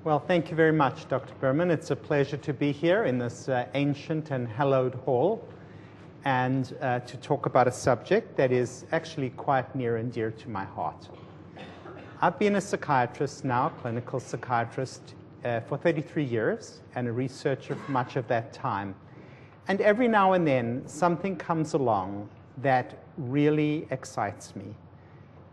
Well, thank you very much, Dr. Berman. It's a pleasure to be here in this ancient and hallowed hall and to talk about a subject that is actually quite near and dear to my heart. I've been a psychiatrist now, clinical psychiatrist, for 33 years and a researcher for much of that time. And every now and then, something comes along that really excites me.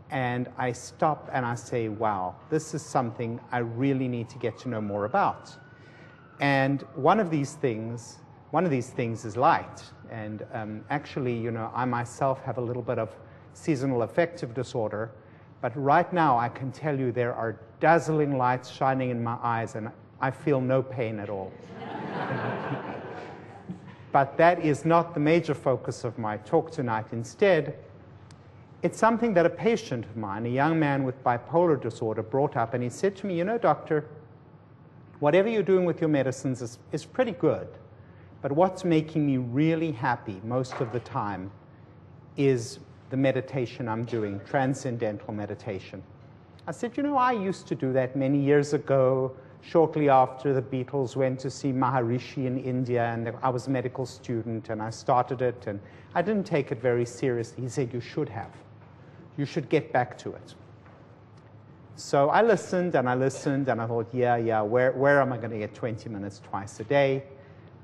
And I stop and I say, wow, this is something I really need to get to know more about. And one of these things is light. And actually, I myself have a little bit of seasonal affective disorder. But right now, I can tell you there are dazzling lights shining in my eyes, and I feel no pain at all. But that is not the major focus of my talk tonight. Instead, it's something that a patient of mine, a young man with bipolar disorder, brought up, and he said to me, doctor, whatever you're doing with your medicines is pretty good, but what's making me really happy most of the time is the meditation I'm doing, transcendental meditation. I said, I used to do that many years ago, shortly after the Beatles went to see Maharishi in India, and I was a medical student, and I started it, and I didn't take it very seriously. He said, you should have. You should get back to it. So I listened, and I thought, yeah, where am I going to get 20 minutes twice a day?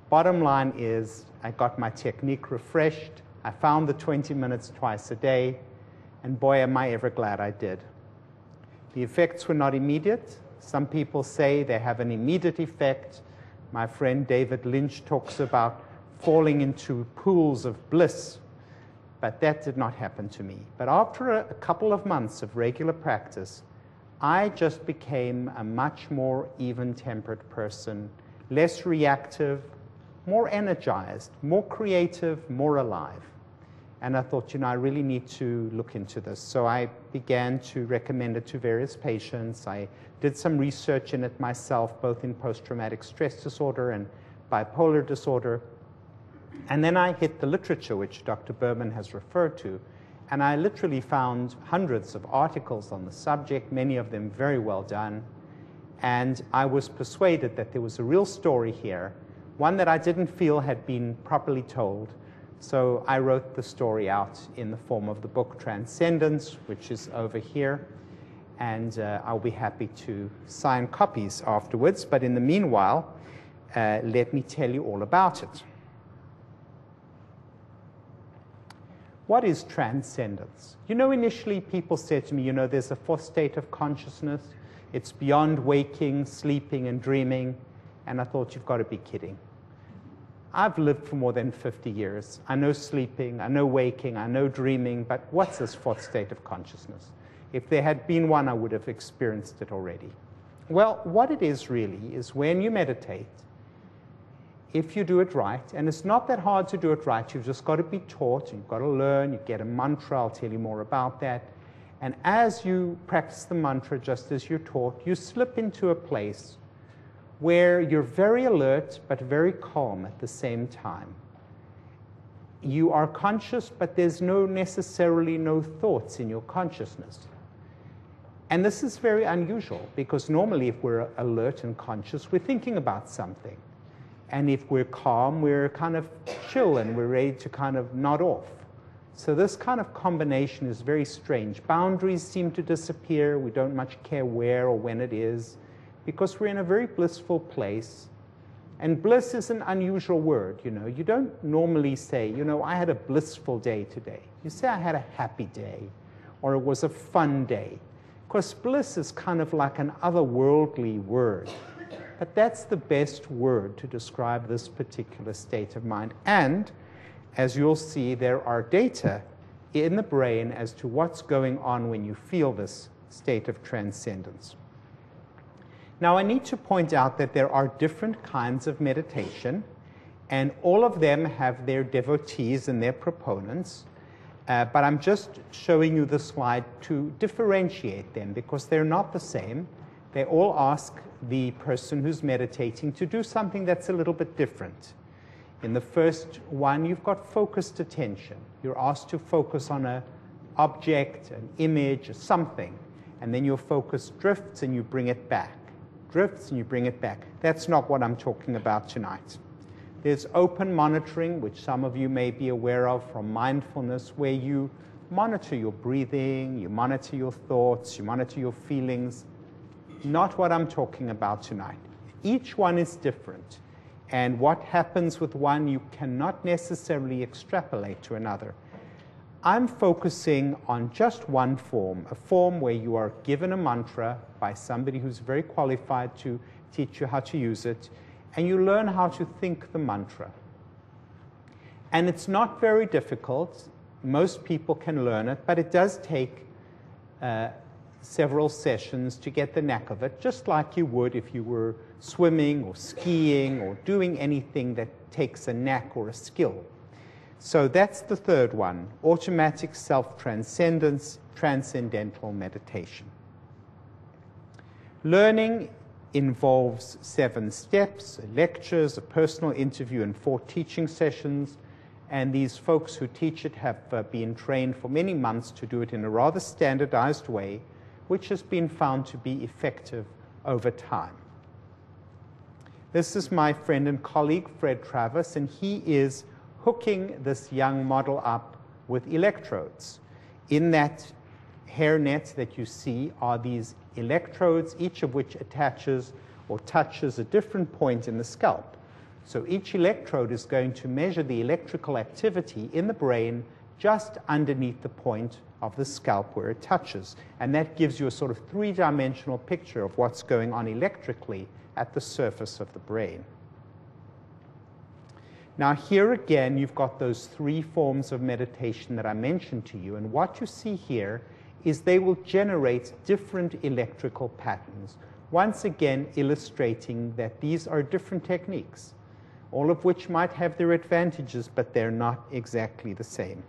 Bottom line is, I got my technique refreshed. I found the 20 minutes twice a day, and boy, am I ever glad I did. The effects were not immediate. Some people say they have an immediate effect. My friend David Lynch talks about falling into pools of bliss, but that did not happen to me. But after a couple of months of regular practice, I just became a much more even-tempered person, less reactive, more energized, more creative, more alive. And I thought, I really need to look into this. So I began to recommend it to various patients. I did some research in it myself, both in post-traumatic stress disorder and bipolar disorder. And then I hit the literature, which Dr. Berman has referred to. And I literally found hundreds of articles on the subject, many of them very well done. And I was persuaded that there was a real story here, one that I didn't feel had been properly told. So I wrote the story out in the form of the book Transcendence, which is over here. And I'll be happy to sign copies afterwards. But in the meanwhile, let me tell you all about it. What is transcendence? Initially people said to me, there's a fourth state of consciousness. It's beyond waking, sleeping, and dreaming. And I thought, you've got to be kidding. I've lived for more than 50 years. I know sleeping, I know waking, I know dreaming, but what's this fourth state of consciousness? If there had been one, I would have experienced it already. Well, what it is really is when you meditate, if you do it right, and it's not that hard to do it right, you've just got to be taught, you've got to learn, you get a mantra, I'll tell you more about that. And as you practice the mantra, just as you're taught, you slip into a place where you're very alert but very calm at the same time. You are conscious, but there's necessarily no thoughts in your consciousness. And this is very unusual, because normally if we're alert and conscious, we're thinking about something. And if we're calm, we're kind of chill and we're ready to kind of nod off. So this kind of combination is very strange. Boundaries seem to disappear. We don't much care where or when it is, because we're in a very blissful place. And bliss is an unusual word, You don't normally say, I had a blissful day today. You say, I had a happy day, or it was a fun day. Because bliss is kind of like an otherworldly word. But that's the best word to describe this particular state of mind. And, as you'll see, there are data in the brain as to what's going on when you feel this state of transcendence. Now, I need to point out that there are different kinds of meditation, and all of them have their devotees and their proponents. But I'm just showing you the slide to differentiate them, because they're not the same. They all ask the person who's meditating to do something that's a little bit different. In the first one, you've got focused attention. You're asked to focus on an object, an image, something. And then your focus drifts and you bring it back. drifts and you bring it back. That's not what I'm talking about tonight. There's open monitoring, which some of you may be aware of from mindfulness, where you monitor your breathing, you monitor your thoughts, you monitor your feelings. Not what I'm talking about tonight. Each one is different, and what happens with one you cannot necessarily extrapolate to another. I'm focusing on just one form, a form where you are given a mantra by somebody who's very qualified to teach you how to use it, and you learn how to think the mantra. And it's not very difficult. Most people can learn it, but it does take several sessions to get the knack of it, just like you would if you were swimming or skiing or doing anything that takes a knack or a skill. So that's the third one, automatic self-transcendence, transcendental meditation. Learning involves 7 steps, lectures, a personal interview, and 4 teaching sessions. And these folks who teach it have been trained for many months to do it in a rather standardized way, which has been found to be effective over time. This is my friend and colleague, Fred Travis, and he is hooking this young model up with electrodes. In that hairnet that you see are these electrodes, each of which attaches or touches a different point in the scalp. So each electrode is going to measure the electrical activity in the brain just underneath the point of the scalp where it touches. And that gives you a sort of 3-dimensional picture of what's going on electrically at the surface of the brain. Now here again, you've got those 3 forms of meditation that I mentioned to you. And what you see here is they will generate different electrical patterns, once again illustrating that these are different techniques, all of which might have their advantages, but they're not exactly the same.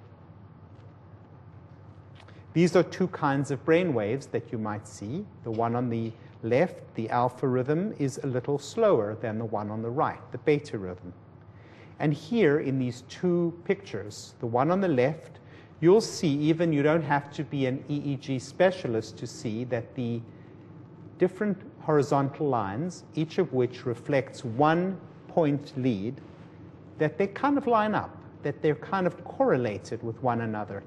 These are 2 kinds of brain waves that you might see. The one on the left, the alpha rhythm, is a little slower than the one on the right, the beta rhythm. And here in these 2 pictures, the one on the left, you'll see, even you don't have to be an EEG specialist to see that the different horizontal lines, each of which reflects 1 point lead, that they kind of line up, that they're kind of correlated with one another.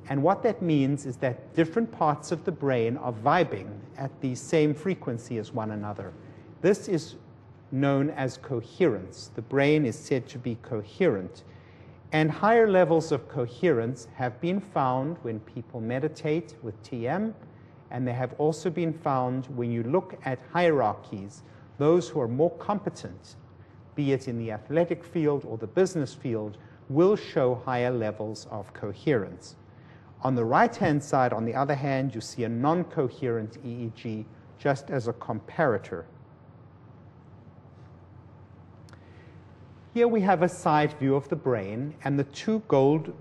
And what that means is that different parts of the brain are vibing at the same frequency as one another. This is known as coherence. The brain is said to be coherent. And higher levels of coherence have been found when people meditate with TM, and they have also been found when you look at hierarchies. Those who are more competent, be it in the athletic field or the business field, will show higher levels of coherence. On the right-hand side, on the other hand, you see a non-coherent EEG just as a comparator. Here we have a side view of the brain, and the 2 gold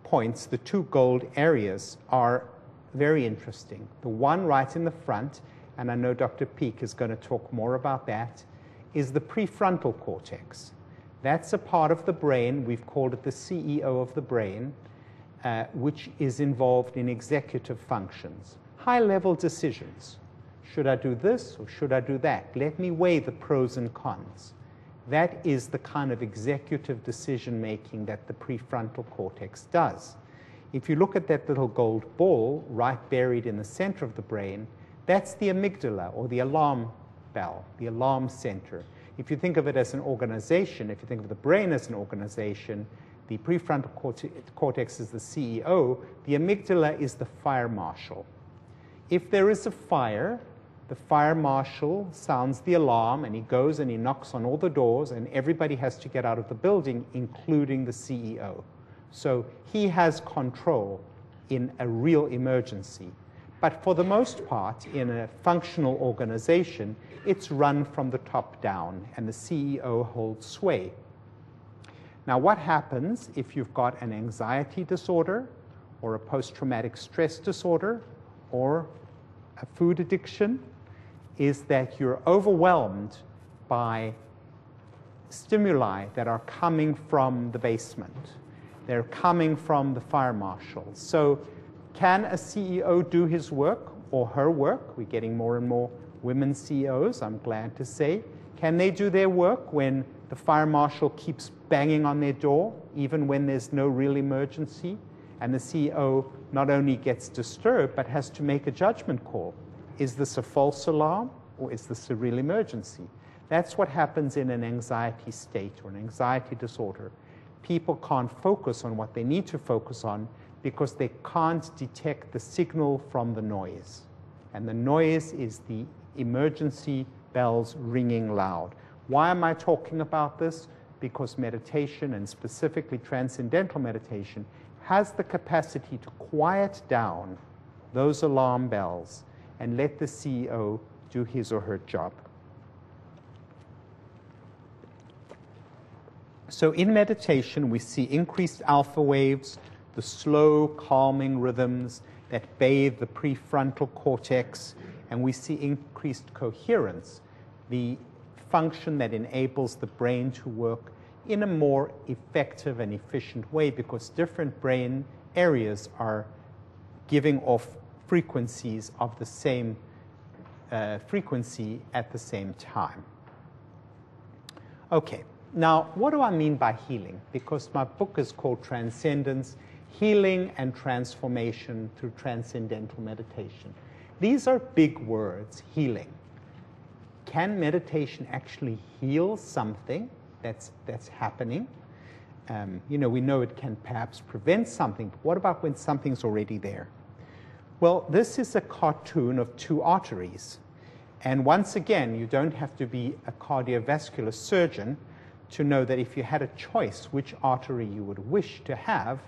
points, the 2 gold areas, are very interesting. The one right in the front, and I know Dr. Peake is going to talk more about that, is the prefrontal cortex. That's a part of the brain, we've called it the CEO of the brain, which is involved in executive functions, high-level decisions. Should I do this or should I do that? Let me weigh the pros and cons. That is the kind of executive decision-making that the prefrontal cortex does. If you look at that little gold ball right buried in the center of the brain, that's the amygdala, or the alarm bell, the alarm center. If you think of it as an organization, if you think of the brain as an organization, the prefrontal cortex is the CEO, the amygdala is the fire marshal. If there is a fire, the fire marshal sounds the alarm, and he goes and he knocks on all the doors, and everybody has to get out of the building, including the CEO. So he has control in a real emergency. But for the most part, in a functional organization, it's run from the top down, and the CEO holds sway. Now, what happens if you've got an anxiety disorder, or a post-traumatic stress disorder, or a food addiction, is that you're overwhelmed by stimuli that are coming from the basement. They're coming from the fire marshal. So can a CEO do his work or her work? We're getting more and more Women CEOs, I'm glad to say, can they do their work when the fire marshal keeps banging on their door, even when there's no real emergency, and the CEO not only gets disturbed, but has to make a judgment call? Is this a false alarm, or is this a real emergency? That's what happens in an anxiety state or an anxiety disorder. People can't focus on what they need to focus on because they can't detect the signal from the noise. And the noise is the emergency bells ringing loud. Why am I talking about this? Because meditation, and specifically transcendental meditation, has the capacity to quiet down those alarm bells and let the CEO do his or her job. So in meditation, we see increased alpha waves, the slow, calming rhythms that bathe the prefrontal cortex, and we see increased coherence, the function that enables the brain to work in a more effective and efficient way because different brain areas are giving off frequencies of the same frequency at the same time. Okay, now what do I mean by healing? Because my book is called Transcendence, Healing and Transformation Through Transcendental Meditation. These are big words, healing. Can meditation actually heal something that's happening? We know it can perhaps prevent something, but what about when something's already there? Well, this is a cartoon of two arteries. And once again, you don't have to be a cardiovascular surgeon to know that if you had a choice which artery you would wish to have,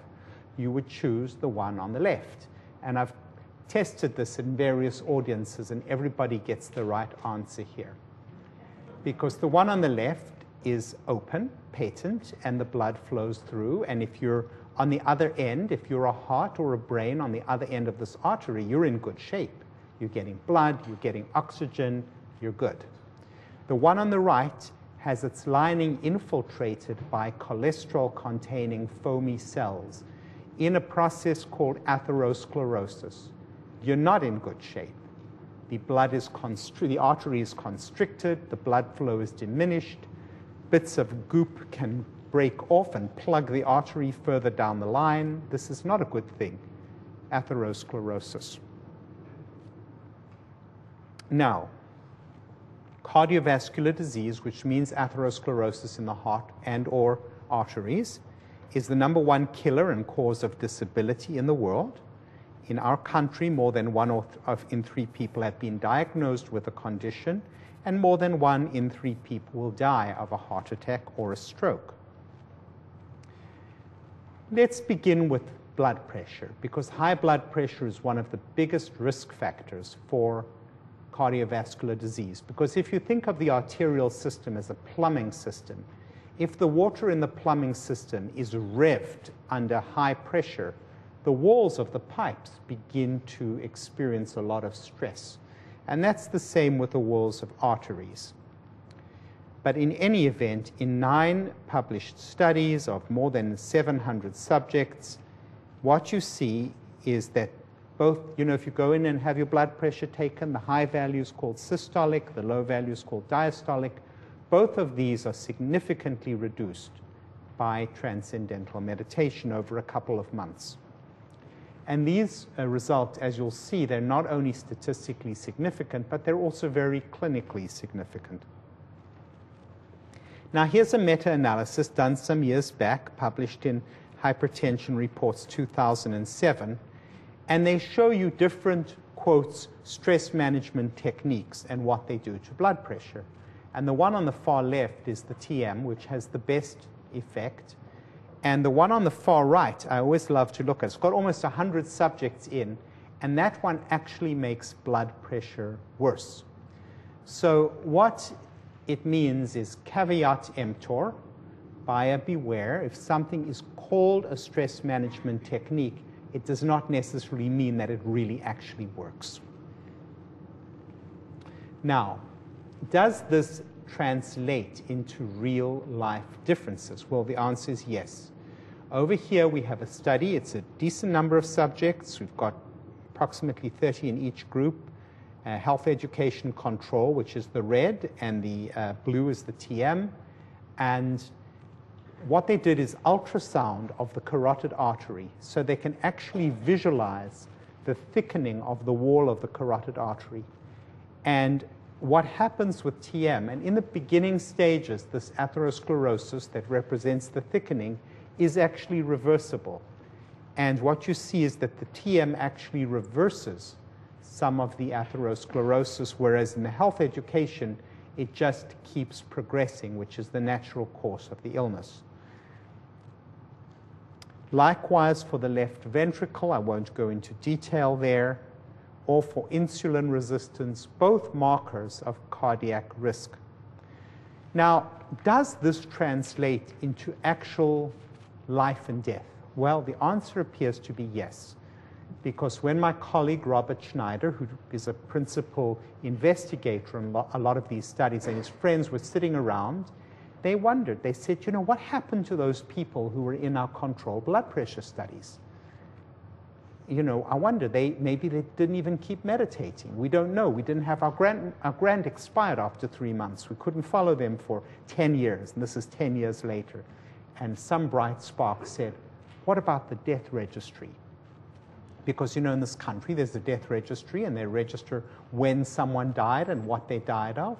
you would choose the one on the left. And I've tested this in various audiences, and everybody gets the right answer here. Because the one on the left is open, patent, and the blood flows through. And if you're on the other end, if you're a heart or a brain on the other end of this artery, you're in good shape. You're getting blood, you're getting oxygen, you're good. The one on the right has its lining infiltrated by cholesterol-containing foamy cells in a process called atherosclerosis. You're not in good shape. The blood is the artery is constricted, the blood flow is diminished, bits of goop can break off and plug the artery further down the line. This is not a good thing, atherosclerosis. Now, cardiovascular disease, which means atherosclerosis in the heart and or arteries, is the #1 killer and cause of disability in the world. In our country, more than 1 in 3 people have been diagnosed with a condition, and more than 1 in 3 people will die of a heart attack or a stroke. Let's begin with blood pressure, because high blood pressure is one of the biggest risk factors for cardiovascular disease. Because if you think of the arterial system as a plumbing system, if the water in the plumbing system is revved under high pressure, the walls of the pipes begin to experience a lot of stress. And that's the same with the walls of arteries. But in any event, in 9 published studies of more than 700 subjects, what you see is that both, if you go in and have your blood pressure taken, the high value is called systolic, the low value is called diastolic. Both of these are significantly reduced by transcendental meditation over a couple of months. And these results, as you'll see, they're not only statistically significant, but they're also very clinically significant. Now, here's a meta-analysis done some years back, published in Hypertension Reports 2007, and they show you different, quotes, stress management techniques and what they do to blood pressure. And the one on the far left is the TM, which has the best effect. And the one on the far right, I always love to look at. It's got almost 100 subjects in, and that one actually makes blood pressure worse. So what it means is caveat emptor, buyer beware. If something is called a stress management technique, it does not necessarily mean that it really actually works. Now, does this translate into real life differences? Well, the answer is yes. Over here we have a study. It's a decent number of subjects. We've got approximately 30 in each group. health education control, which is the red, and the blue is the TM. And what they did is ultrasound of the carotid artery, so they can actually visualize the thickening of the wall of the carotid artery. And what happens with TM, and in the beginning stages, this atherosclerosis that represents the thickening is actually reversible. And what you see is that the TM actually reverses some of the atherosclerosis, whereas in the health education, it just keeps progressing, which is the natural course of the illness. Likewise, for the left ventricle, I won't go into detail there, or for insulin resistance, both markers of cardiac risk. Now, does this translate into actual life and death? Well, the answer appears to be yes, because when my colleague Robert Schneider, who is a principal investigator in a lot of these studies, and his friends were sitting around, they wondered. They said, you know, what happened to those people who were in our controlled blood pressure studies? You know, I wonder, maybe they didn't even keep meditating. We don't know. We didn't have our grant expired after 3 months. We couldn't follow them for 10 years, and this is 10 years later. And some bright spark said, what about the death registry? Because, you know, in this country, there's a death registry, and they register when someone died and what they died of.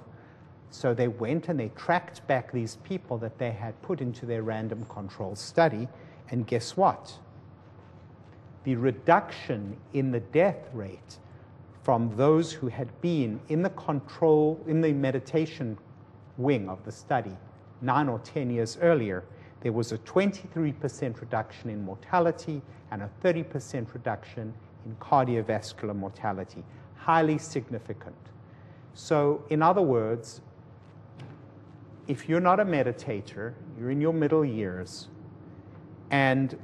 So they went and they tracked back these people that they had put into their random control study, and guess what? The reduction in the death rate from those who had been in the meditation wing of the study 9 or 10 years earlier, there was a 23% reduction in mortality and a 30% reduction in cardiovascular mortality. Highly significant. So, in other words, if you're not a meditator, you're in your middle years, and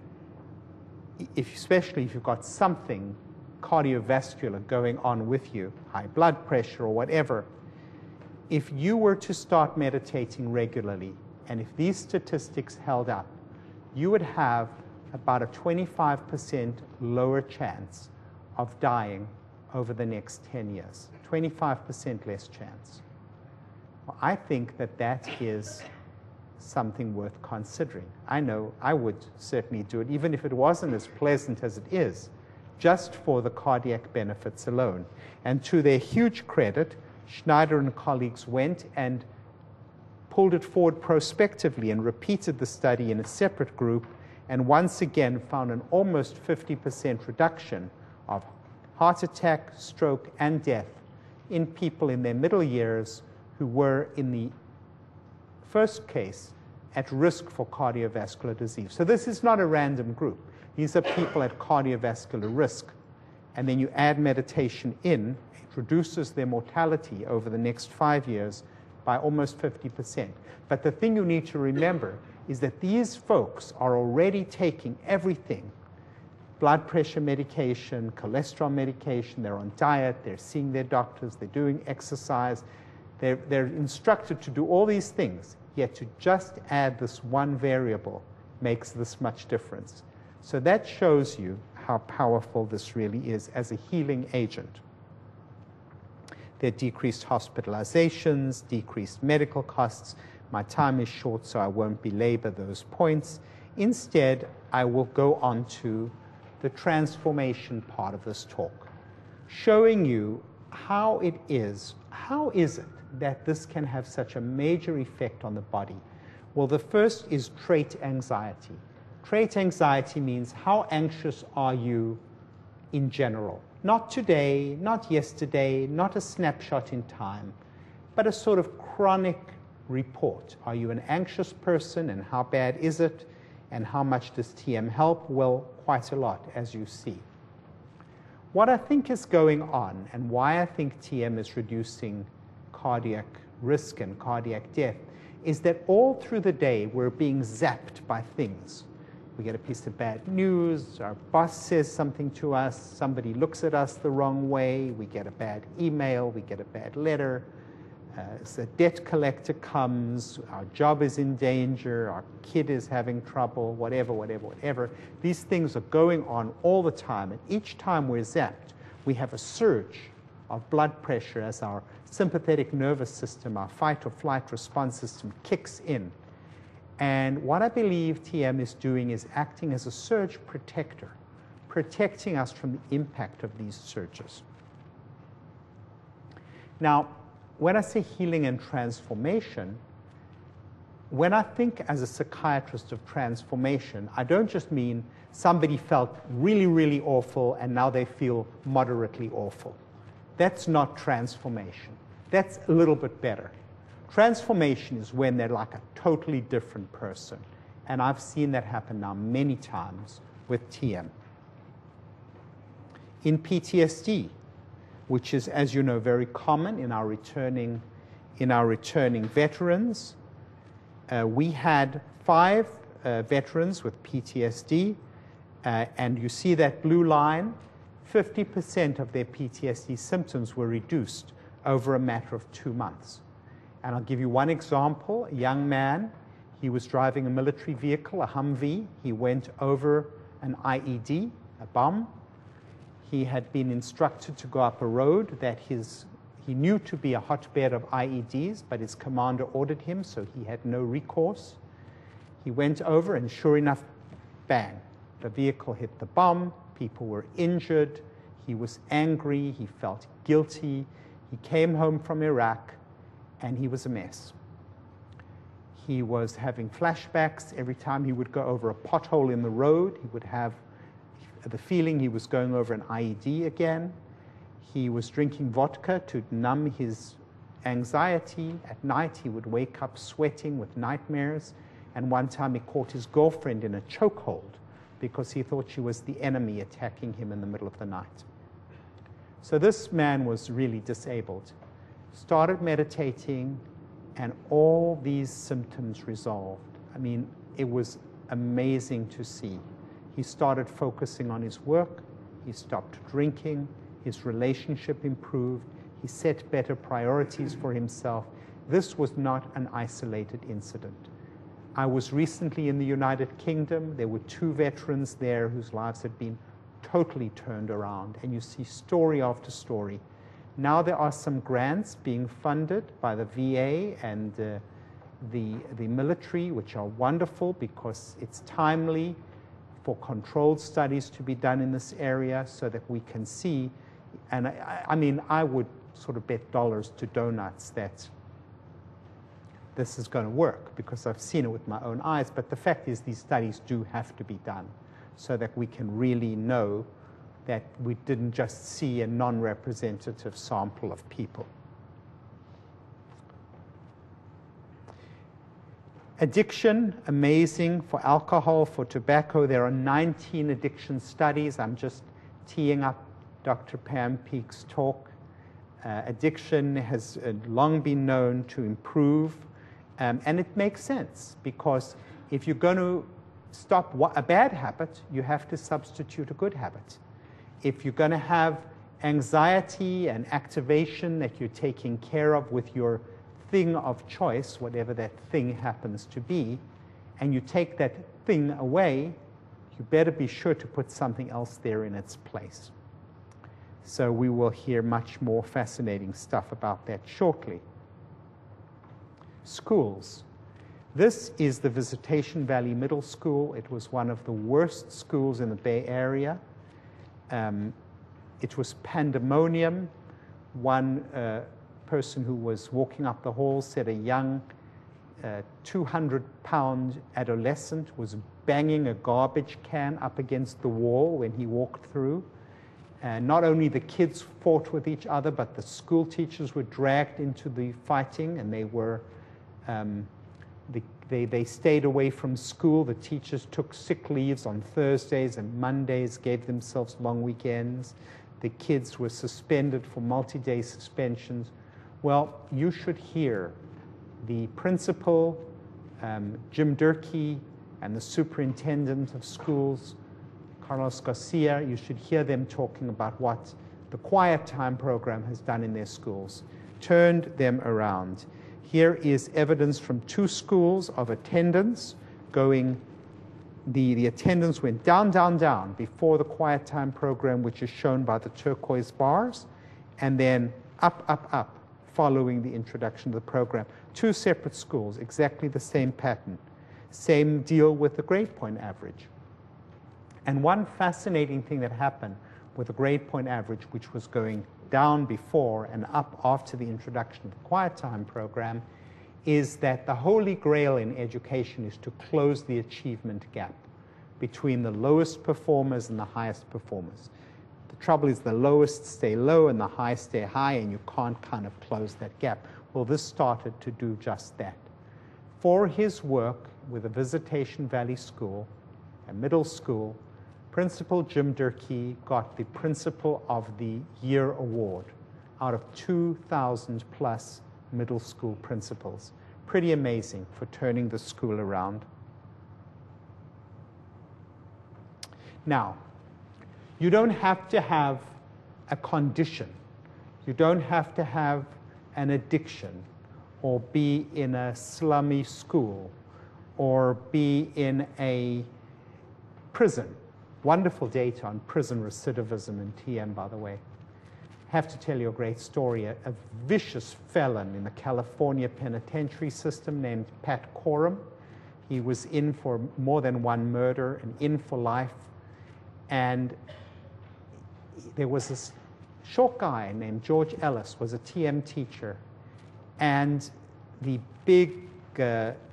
especially if you've got something cardiovascular going on with you, high blood pressure or whatever, if you were to start meditating regularly, and if these statistics held up, you would have about a 25% lower chance of dying over the next 10 years. 25% less chance. Well, I think that that is something worth considering. I know I would certainly do it, even if it wasn't as pleasant as it is, just for the cardiac benefits alone. And to their huge credit, Schneider and colleagues went and pulled it forward prospectively and repeated the study in a separate group, and once again found an almost 50% reduction of heart attack, stroke, and death in people in their middle years who were, in the first case, at risk for cardiovascular disease. So this is not a random group. These are people at cardiovascular risk. And then you add meditation in, it reduces their mortality over the next 5 years by almost 50%. But the thing you need to remember is that these folks are already taking everything: blood pressure medication, cholesterol medication, they're on diet, they're seeing their doctors, they're doing exercise, they're instructed to do all these things, yet to just add this one variable makes this much difference. So that shows you how powerful this really is as a healing agent. There are decreased hospitalizations, decreased medical costs. My time is short, so I won't belabor those points. Instead, I will go on to the transformation part of this talk, showing you how it is it that this can have such a major effect on the body. Well, the first is trait anxiety. Trait anxiety means how anxious are you in general? Not today, not yesterday, not a snapshot in time, but a sort of chronic report. Are you an anxious person, and how bad is it? And how much does TM help? Well, quite a lot, as you see. What I think is going on, and why I think TM is reducing cardiac risk and cardiac death, is that all through the day we're being zapped by things. We get a piece of bad news, our boss says something to us, somebody looks at us the wrong way, we get a bad email, we get a bad letter, a debt collector comes, our job is in danger, our kid is having trouble, whatever. These things are going on all the time, and each time we're zapped, we have a surge of blood pressure as our sympathetic nervous system, our fight or flight response system kicks in. And what I believe TM is doing is acting as a surge protector, protecting us from the impact of these surges. Now, when I say healing and transformation, when I think as a psychiatrist of transformation, I don't just mean somebody felt really, really awful and now they feel moderately awful. That's not transformation. That's a little bit better. Transformation is when they're like a totally different person. And I've seen that happen now many times with TM. In PTSD, which is, as you know, very common in our returning veterans, we had 5 veterans with PTSD, and you see that blue line, 50% of their PTSD symptoms were reduced over a matter of 2 months. And I'll give you one example. A young man, he was driving a military vehicle, a Humvee. He went over an IED, a bomb. He had been instructed to go up a road that he knew to be a hotbed of IEDs, but his commander ordered him, so he had no recourse. He went over, and sure enough, bang, the vehicle hit the bomb. People were injured. He was angry. He felt guilty. He came home from Iraq, and he was a mess. He was having flashbacks. Every time he would go over a pothole in the road, he would have the feeling he was going over an IED again. He was drinking vodka to numb his anxiety. At night, he would wake up sweating with nightmares. And one time he caught his girlfriend in a chokehold because he thought she was the enemy attacking him in the middle of the night. So this man was really disabled. Started meditating, and all these symptoms resolved. I mean, it was amazing to see. He started focusing on his work. He stopped drinking. His relationship improved. He set better priorities for himself. This was not an isolated incident. I was recently in the United Kingdom. There were 2 veterans there whose lives had been totally turned around. And you see story after story. Now there are some grants being funded by the VA and the military, which are wonderful because it's timely for controlled studies to be done in this area so that we can see. And I mean, I would sort of bet dollars to donuts that this is going to work because I've seen it with my own eyes. But the fact is these studies do have to be done so that we can really know that we didn't just see a non-representative sample of people. Addiction, amazing. For alcohol, for tobacco, there are 19 addiction studies. I'm just teeing up Dr. Pam Peake's talk. Addiction has long been known to improve, and it makes sense because if you're going to stop a bad habit, you have to substitute a good habit. If you're going to have anxiety and activation that you're taking care of with your thing of choice, whatever that thing happens to be, and you take that thing away, you better be sure to put something else there in its place. So we will hear much more fascinating stuff about that shortly. Schools. This is the Visitation Valley Middle School. It was one of the worst schools in the Bay Area. It was pandemonium. One person who was walking up the hall said a young 200-pound adolescent was banging a garbage can up against the wall when he walked through. And not only the kids fought with each other, but the school teachers were dragged into the fighting, and they were they stayed away from school. The teachers took sick leaves on Thursdays and Mondays, gave themselves long weekends. The kids were suspended for multi-day suspensions. Well, you should hear the principal, Jim Durkee, and the superintendent of schools, Carlos Garcia. You should hear them talking about what the Quiet Time program has done in their schools, turned them around. Here is evidence from 2 schools of attendance going. The attendance went down, down, down before the Quiet Time program, which is shown by the turquoise bars, and then up, up, up, following the introduction to the program. 2 separate schools, exactly the same pattern. Same deal with the grade point average. And one fascinating thing that happened with the grade point average, which was going down before and up after the introduction of the quiet time program, is that the holy grail in education is to close the achievement gap between the lowest performers and the highest performers. The trouble is the lowest stay low and the high stay high, and you can't kind of close that gap. Well, this started to do just that. For his work with the Visitation Valley School, a middle school, Principal Jim Durkee got the Principal of the Year award out of 2,000 plus middle school principals. Pretty amazing for turning the school around. Now, you don't have to have a condition. You don't have to have an addiction or be in a slummy school or be in a prison. Wonderful data on prison recidivism in TM, by the way. I have to tell you a great story. A vicious felon in the California penitentiary system named Pat Coram. He was in for more than one murder and in for life. And there was this short guy named George Ellis, was a TM teacher. And the big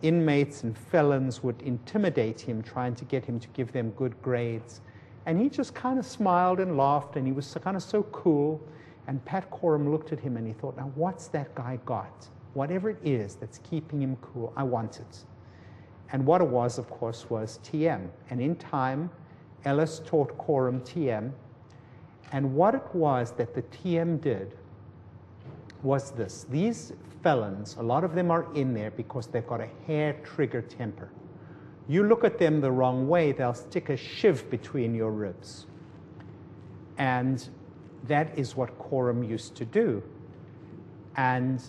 inmates and felons would intimidate him, trying to get him to give them good grades. And he just kind of smiled and laughed, and he was kind of so cool. And Pat Coram looked at him and he thought, now what's that guy got? Whatever it is that's keeping him cool, I want it. And what it was, of course, was TM. And in time, Ellis taught Coram TM. And what it was that the TM did was this. These felons, a lot of them are in there because they've got a hair-trigger temper. You look at them the wrong way, they'll stick a shiv between your ribs. And that is what Coram used to do. And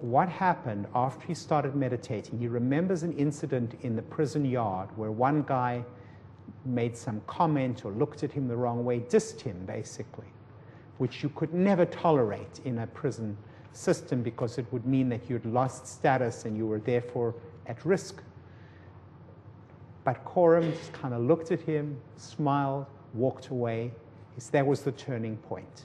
what happened after he started meditating, he remembers an incident in the prison yard where one guy made some comment or looked at him the wrong way, dissed him basically, which you could never tolerate in a prison system because it would mean that you'd lost status and you were therefore at risk. But Coram just kind of looked at him, smiled, walked away. That was the turning point.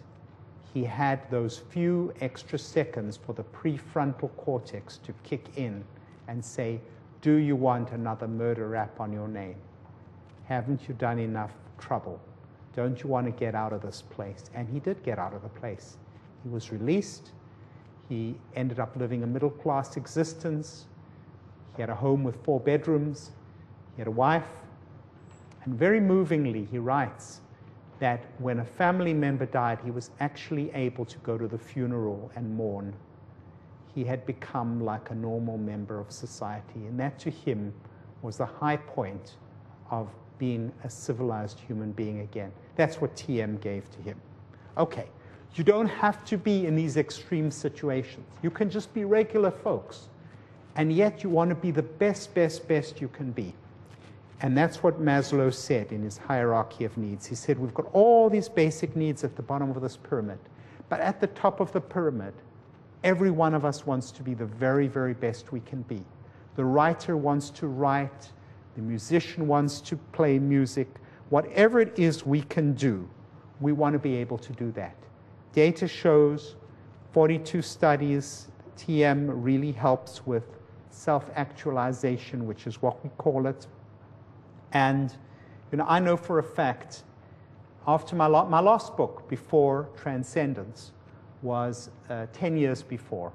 He had those few extra seconds for the prefrontal cortex to kick in and say, do you want another murder rap on your name? Haven't you done enough trouble? Don't you want to get out of this place? And he did get out of the place. He was released. He ended up living a middle-class existence. He had a home with 4 bedrooms. He had a wife. And very movingly, he writes that when a family member died, he was actually able to go to the funeral and mourn. He had become like a normal member of society. And that to him was the high point of being a civilized human being again. That's what TM gave to him. Okay, you don't have to be in these extreme situations. You can just be regular folks. And yet you want to be the best you can be. And that's what Maslow said in his hierarchy of needs. He said, we've got all these basic needs at the bottom of this pyramid. But at the top of the pyramid, every one of us wants to be the very best we can be. The writer wants to write. The musician wants to play music. Whatever it is we can do, we want to be able to do that. Data shows, 42 studies, TM really helps with self-actualization, which is what we call it. And I know for a fact, after my last book, before Transcendence, was 10 years before.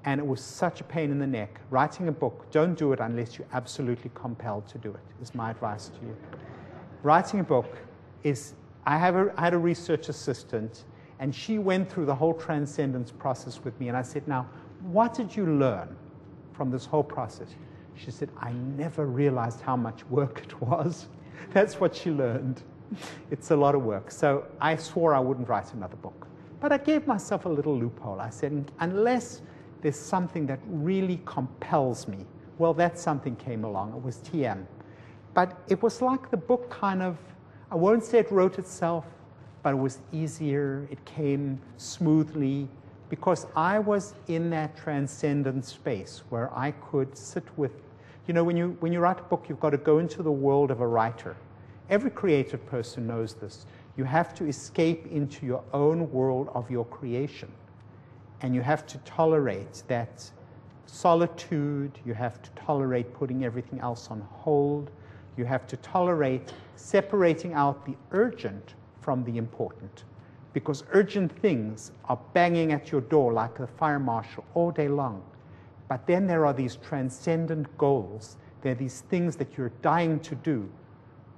And it was such a pain in the neck. Writing a book, don't do it unless you're absolutely compelled to do it, is my advice to you. Writing a book is, I had a research assistant, and she went through the whole Transcendence process with me, and I said, now, what did you learn from this whole process? She said, I never realized how much work it was. That's what she learned. It's a lot of work. So I swore I wouldn't write another book. But I gave myself a little loophole. I said, unless there's something that really compels me, well, that something came along. It was TM. But it was like the book kind of, I won't say it wrote itself, but it was easier, it came smoothly, because I was in that transcendent space where I could sit with, you know, when you write a book, you've got to go into the world of a writer. Every creative person knows this. You have to escape into your own world of your creation. And you have to tolerate that solitude. You have to tolerate putting everything else on hold. You have to tolerate separating out the urgent from the important. Because urgent things are banging at your door like a fire marshal all day long. But then there are these transcendent goals. There are these things that you're dying to do,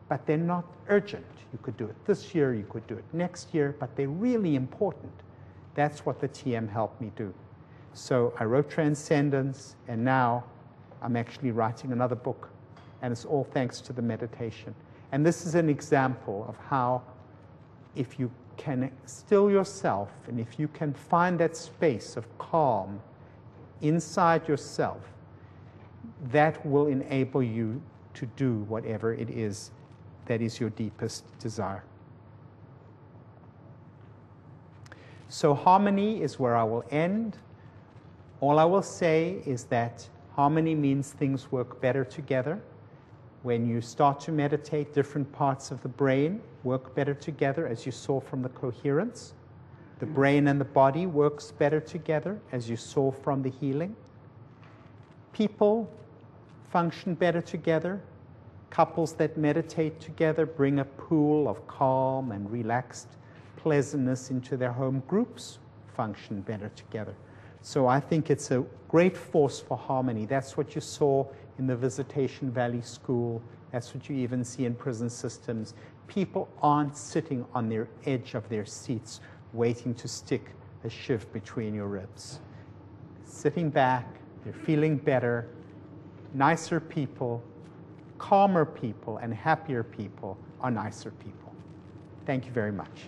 but they're not urgent. You could do it this year, you could do it next year, but they're really important. That's what the TM helped me do. So I wrote Transcendence, and now I'm actually writing another book, and it's all thanks to the meditation. And this is an example of how, if you can still yourself, and if you can find that space of calm inside yourself, that will enable you to do whatever it is that is your deepest desire. So harmony is where I will end. All I will say is that harmony means things work better together. When you start to meditate, different parts of the brain work better together, as you saw from the coherence. The brain and the body works better together, as you saw from the healing. People function better together. Couples that meditate together bring a pool of calm and relaxed pleasantness into their home. Groups function better together. So I think it's a great force for harmony. That's what you saw in the Visitation Valley School. That's what you even see in prison systems. People aren't sitting on their edge of their seats waiting to stick a shiv between your ribs. Sitting back, they're feeling better. Nicer people, calmer people, and happier people are nicer people. Thank you very much.